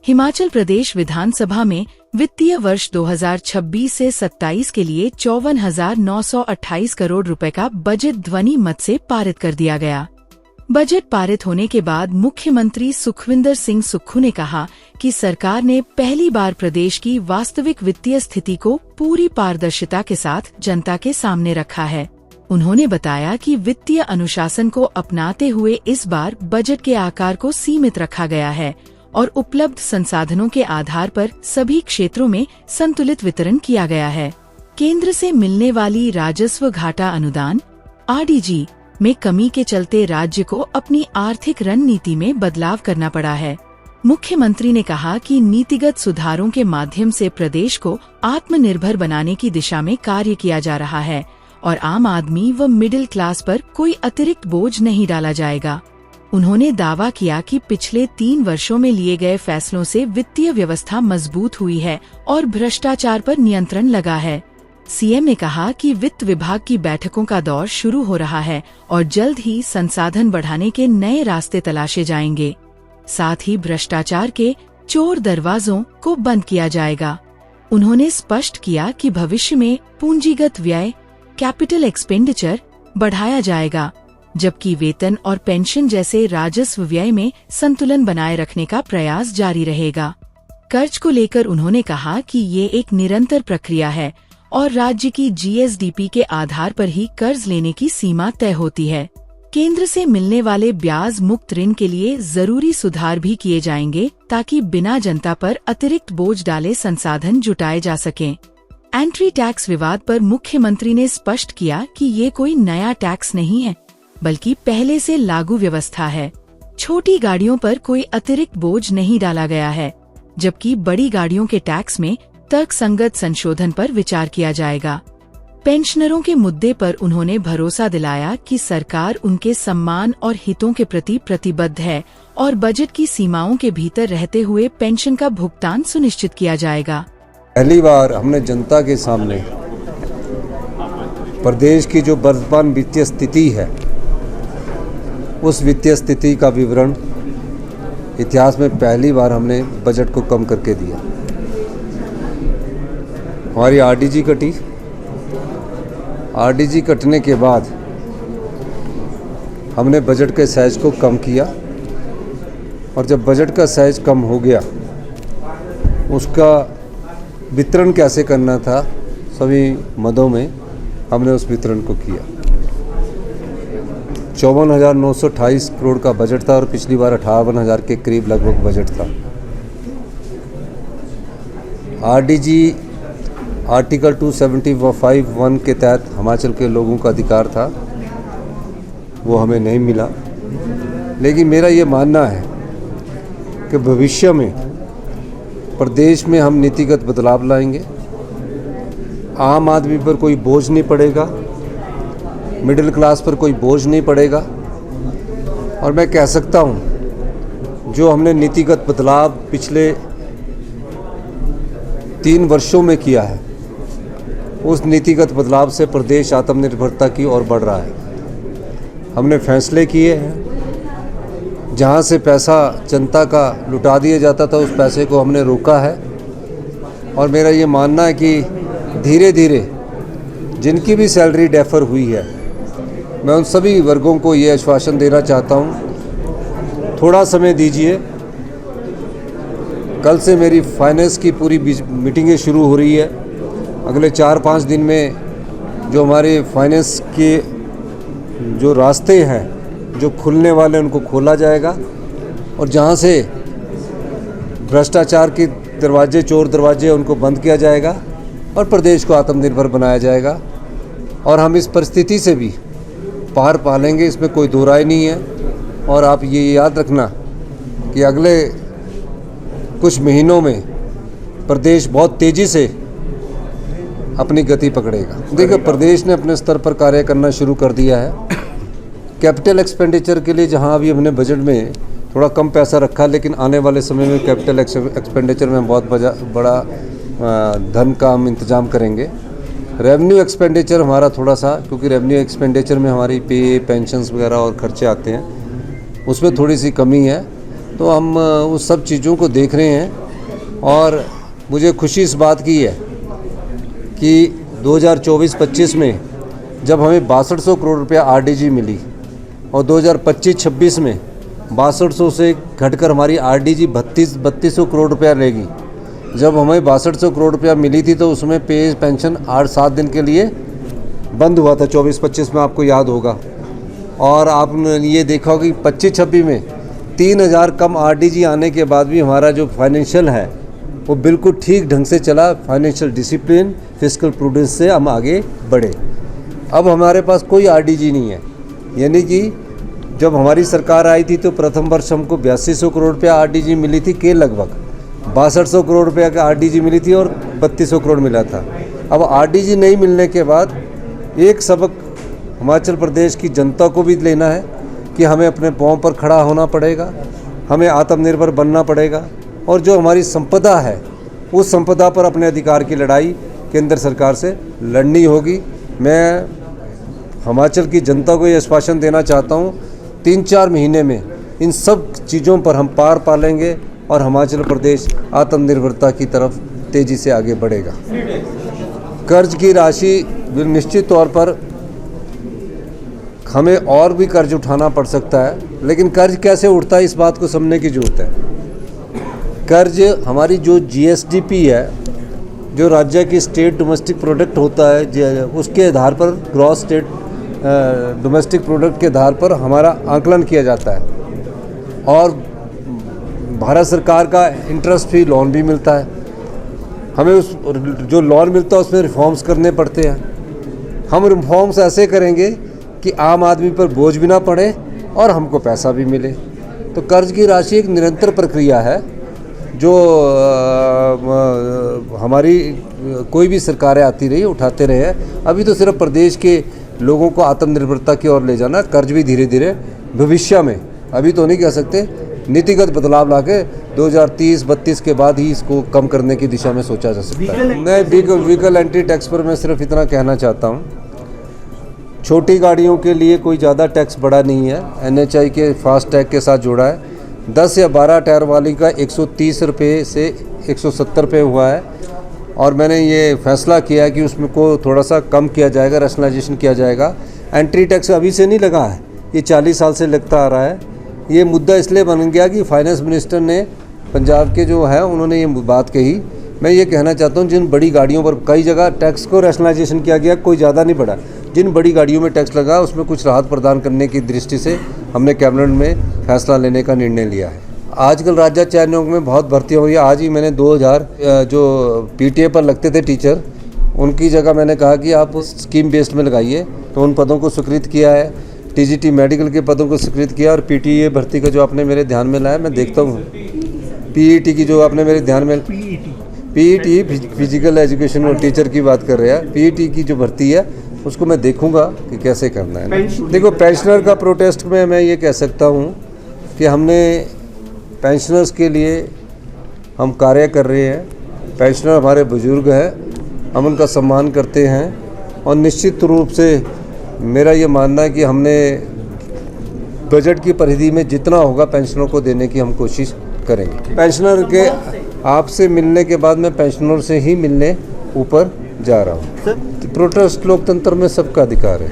हिमाचल प्रदेश विधानसभा में वित्तीय वर्ष 2026 से 27 के लिए 54,928 करोड़ रुपए का बजट ध्वनि मत से पारित कर दिया गया। बजट पारित होने के बाद मुख्यमंत्री सुखविंदर सिंह सुक्खू ने कहा कि सरकार ने पहली बार प्रदेश की वास्तविक वित्तीय स्थिति को पूरी पारदर्शिता के साथ जनता के सामने रखा है। उन्होंने बताया कि वित्तीय अनुशासन को अपनाते हुए इस बार बजट के आकार को सीमित रखा गया है और उपलब्ध संसाधनों के आधार पर सभी क्षेत्रों में संतुलित वितरण किया गया है। केंद्र से मिलने वाली राजस्व घाटा अनुदान (RDG) में कमी के चलते राज्य को अपनी आर्थिक रणनीति में बदलाव करना पड़ा है। मुख्यमंत्री ने कहा कि नीतिगत सुधारों के माध्यम से प्रदेश को आत्मनिर्भर बनाने की दिशा में कार्य किया जा रहा है और आम आदमी व मिडिल क्लास पर कोई अतिरिक्त बोझ नहीं डाला जाएगा। उन्होंने दावा किया कि पिछले 3 वर्षों में लिए गए फैसलों से वित्तीय व्यवस्था मजबूत हुई है और भ्रष्टाचार पर नियंत्रण लगा है। सीएम ने कहा कि वित्त विभाग की बैठकों का दौर शुरू हो रहा है और जल्द ही संसाधन बढ़ाने के नए रास्ते तलाशे जाएंगे। साथ ही भ्रष्टाचार के चोर दरवाजों को बंद किया जाएगा। उन्होंने स्पष्ट किया कि भविष्य में पूंजीगत व्यय कैपिटल एक्सपेंडिचर बढ़ाया जाएगा, जबकि वेतन और पेंशन जैसे राजस्व व्यय में संतुलन बनाए रखने का प्रयास जारी रहेगा। कर्ज को लेकर उन्होंने कहा कि ये एक निरंतर प्रक्रिया है और राज्य की GSDP के आधार पर ही कर्ज लेने की सीमा तय होती है। केंद्र से मिलने वाले ब्याज मुक्त ऋण के लिए जरूरी सुधार भी किए जाएंगे ताकि बिना जनता पर अतिरिक्त बोझ डाले संसाधन जुटाए जा सकें। एंट्री टैक्स विवाद पर मुख्यमंत्री ने स्पष्ट किया कि ये कोई नया टैक्स नहीं है, बल्कि पहले से लागू व्यवस्था है। छोटी गाड़ियों पर कोई अतिरिक्त बोझ नहीं डाला गया है, जबकि बड़ी गाड़ियों के टैक्स में तर्कसंगत संशोधन पर विचार किया जाएगा। पेंशनरों के मुद्दे पर उन्होंने भरोसा दिलाया कि सरकार उनके सम्मान और हितों के प्रति प्रतिबद्ध है और बजट की सीमाओं के भीतर रहते हुए पेंशन का भुगतान सुनिश्चित किया जाएगा। पहली बार हमने जनता के सामने प्रदेश की जो वर्तमान वित्तीय स्थिति है, उस वित्तीय स्थिति का विवरण इतिहास में पहली बार हमने बजट को कम करके दिया। हमारी RDG कटी। RDG कटने के बाद हमने बजट के साइज को कम किया और जब बजट का साइज कम हो गया, उसका वितरण कैसे करना था सभी मदों में, हमने उस वितरण को किया। 54,928 करोड़ का बजट था और पिछली बार 58,000 के करीब लगभग बजट था। RDG आर्टिकल 275(1) के तहत हिमाचल के लोगों का अधिकार था, वो हमें नहीं मिला। लेकिन मेरा ये मानना है कि भविष्य में प्रदेश में हम नीतिगत बदलाव लाएंगे। आम आदमी पर कोई बोझ नहीं पड़ेगा, मिडिल क्लास पर कोई बोझ नहीं पड़ेगा। और मैं कह सकता हूँ जो हमने नीतिगत बदलाव पिछले 3 वर्षों में किया है, उस नीतिगत बदलाव से प्रदेश आत्मनिर्भरता की ओर बढ़ रहा है। हमने फैसले किए हैं, जहाँ से पैसा जनता का लुटा दिया जाता था उस पैसे को हमने रोका है। और मेरा ये मानना है कि धीरे धीरे जिनकी भी सैलरी डेफर हुई है, मैं उन सभी वर्गों को ये आश्वासन देना चाहता हूँ, थोड़ा समय दीजिए। कल से मेरी फाइनेंस की पूरी मीटिंगें शुरू हो रही है। अगले 4-5 दिन में जो हमारे फाइनेंस के जो रास्ते हैं जो खुलने वाले, उनको खोला जाएगा और जहाँ से भ्रष्टाचार के दरवाजे, चोर दरवाजे, उनको बंद किया जाएगा और प्रदेश को आत्मनिर्भर बनाया जाएगा। और हम इस परिस्थिति से भी पार पा लेंगे, इसमें कोई दो राय नहीं है। और आप ये याद रखना कि अगले कुछ महीनों में प्रदेश बहुत तेज़ी से अपनी गति पकड़ेगा। देखिए, प्रदेश ने अपने स्तर पर कार्य करना शुरू कर दिया है। कैपिटल एक्सपेंडिचर के लिए जहां अभी हमने बजट में थोड़ा कम पैसा रखा, लेकिन आने वाले समय में कैपिटल एक्सपेंडिचर में बहुत बड़ा धन का हम इंतजाम करेंगे। रेवेन्यू एक्सपेंडिचर हमारा थोड़ा सा, क्योंकि रेवेन्यू एक्सपेंडिचर में हमारी पे, पेंशन्स वगैरह और खर्चे आते हैं, उसमें थोड़ी सी कमी है। तो हम उस सब चीज़ों को देख रहे हैं। और मुझे खुशी इस बात की है कि 2024-25 में जब हमें 6200 करोड़ रुपया आरडीजी मिली और 2025-26 में 6200 से घटकर हमारी आरडीजी 3200 करोड़ रुपया रहेगी। जब हमें 6200 करोड़ रुपया मिली थी तो उसमें पे पेंशन 8-7 दिन के लिए बंद हुआ था 24-25 में, आपको याद होगा। और आपने ये देखा होगा कि 25-26 में 3000 कम आरडीजी आने के बाद भी हमारा जो फाइनेंशियल है वो बिल्कुल ठीक ढंग से चला। फाइनेंशियल डिसिप्लिन, फिस्कल प्रूडेंस से हम आगे बढ़े। अब हमारे पास कोई आरडीजी नहीं है, यानी कि जब हमारी सरकार आई थी तो प्रथम वर्ष हमको 8200 करोड़ रुपया आरडीजी मिली थी के लगभग 6200 करोड़ रुपया का आरडीजी मिली थी और 3200 करोड़ मिला था। अब आरडीजी नहीं मिलने के बाद एक सबक हिमाचल प्रदेश की जनता को भी लेना है कि हमें अपने पाँव पर खड़ा होना पड़ेगा, हमें आत्मनिर्भर बनना पड़ेगा और जो हमारी संपदा है उस संपदा पर अपने अधिकार की लड़ाई केंद्र सरकार से लड़नी होगी। मैं हिमाचल की जनता को ये आश्वासन देना चाहता हूँ 3-4 महीने में इन सब चीज़ों पर हम पार पालेंगे और हिमाचल प्रदेश आत्मनिर्भरता की तरफ तेज़ी से आगे बढ़ेगा। कर्ज की राशि निश्चित तौर पर हमें और भी कर्ज उठाना पड़ सकता है, लेकिन कर्ज कैसे उठता है इस बात को समझने की ज़रूरत है। कर्ज हमारी जो जीएसडीपी है, जो राज्य की स्टेट डोमेस्टिक प्रोडक्ट होता है, उसके आधार पर ग्रॉस स्टेट डोमेस्टिक प्रोडक्ट के आधार पर हमारा आकलन किया जाता है और भारत सरकार का इंटरेस्ट फ्री लोन भी मिलता है। हमें उस जो लोन मिलता है उसमें रिफॉर्म्स करने पड़ते हैं। हम रिफॉर्म्स ऐसे करेंगे कि आम आदमी पर बोझ भी ना पड़े और हमको पैसा भी मिले। तो कर्ज की राशि एक निरंतर प्रक्रिया है जो हमारी कोई भी सरकारें आती रही उठाते रहे हैं। अभी तो सिर्फ प्रदेश के लोगों को आत्मनिर्भरता की ओर ले जाना, कर्ज भी धीरे धीरे भविष्य में, अभी तो नहीं कह सकते, नीतिगत बदलाव लाके 2030-32 के बाद ही इसको कम करने की दिशा में सोचा जा सकता है। मैं व्हीकल एंट्री टैक्स पर मैं सिर्फ इतना कहना चाहता हूँ, छोटी गाड़ियों के लिए कोई ज़्यादा टैक्स बढ़ा नहीं है। एनएचआई के फास्ट टैग के साथ जोड़ा है। 10 या 12 टायर वाली का 130 रुपये से 170 रुपये हुआ है और मैंने ये फैसला किया है कि उसमें को थोड़ा सा कम किया जाएगा, रैशनलाइजेशन किया जाएगा। एंट्री टैक्स अभी से नहीं लगा है, ये 40 साल से लगता आ रहा है। ये मुद्दा इसलिए बन गया कि फाइनेंस मिनिस्टर ने पंजाब के जो है उन्होंने ये बात कही। मैं ये कहना चाहता हूँ जिन बड़ी गाड़ियों पर कई जगह टैक्स को रैशनलाइजेशन किया गया, कोई ज़्यादा नहीं बढ़ा। जिन बड़ी गाड़ियों में टैक्स लगा उसमें कुछ राहत प्रदान करने की दृष्टि से हमने कैबिनेट में फैसला लेने का निर्णय लिया है। आजकल राज्य चयन में बहुत भर्तियाँ हुई है। आज ही मैंने 2000 जो पीटीए पर लगते थे टीचर, उनकी जगह मैंने कहा कि आप स्कीम बेस्ड में लगाइए, तो उन पदों को स्वीकृत किया है। टीजीटी मेडिकल के पदों को स्वीकृत किया और पीटीए भर्ती का जो आपने मेरे ध्यान में लाया, मैं देखता हूँ पीईटी की जो आपने मेरे ध्यान में, पीईटी फिजिकल एजुकेशन और टीचर की बात कर रहे हैं, पीईटी की जो भर्ती है उसको मैं देखूंगा कि कैसे करना है। देखो, पेंशनर का प्रोटेस्ट में मैं ये कह सकता हूँ कि हमने पेंशनर्स के लिए हम कार्य कर रहे हैं। पेंशनर हमारे बुजुर्ग हैं, हम उनका सम्मान करते हैं और निश्चित रूप से मेरा ये मानना है कि हमने बजट की परिधि में जितना होगा पेंशनरों को देने की हम कोशिश करेंगे। पेंशनर के आपसे मिलने के बाद मैं पेंशनरों से ही मिलने ऊपर जा रहा हूँ। प्रोटेस्ट लोकतंत्र में सबका अधिकार है।